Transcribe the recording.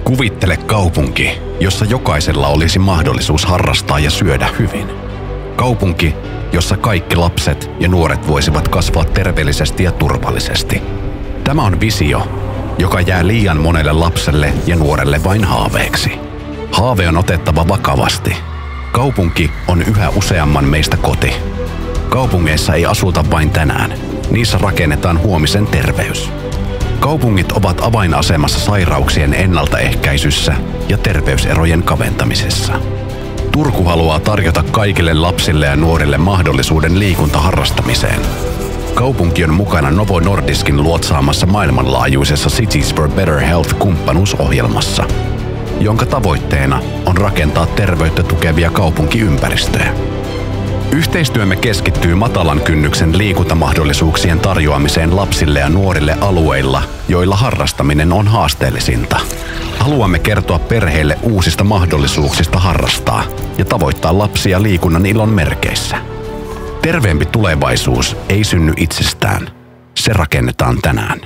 Kuvittele kaupunki, jossa jokaisella olisi mahdollisuus harrastaa ja syödä hyvin. Kaupunki, jossa kaikki lapset ja nuoret voisivat kasvaa terveellisesti ja turvallisesti. Tämä on visio, joka jää liian monelle lapselle ja nuorelle vain haaveeksi. Haave on otettava vakavasti. Kaupunki on yhä useamman meistä koti. Kaupungeissa ei asuta vain tänään. Niissä rakennetaan huomisen terveys. Kaupungit ovat avainasemassa sairauksien ennaltaehkäisyssä ja terveyserojen kaventamisessa. Turku haluaa tarjota kaikille lapsille ja nuorille mahdollisuuden liikuntaharrastamiseen. Kaupunki on mukana Novo Nordiskin luotsaamassa maailmanlaajuisessa Cities for Better Health-kumppanuusohjelmassa, jonka tavoitteena on rakentaa terveyttä tukevia kaupunkiympäristöjä. Yhteistyömme keskittyy matalan kynnyksen liikuntamahdollisuuksien tarjoamiseen lapsille ja nuorille alueilla, joilla harrastaminen on haasteellisinta. Haluamme kertoa perheille uusista mahdollisuuksista harrastaa ja tavoittaa lapsia liikunnan ilon merkeissä. Terveempi tulevaisuus ei synny itsestään. Se rakennetaan tänään.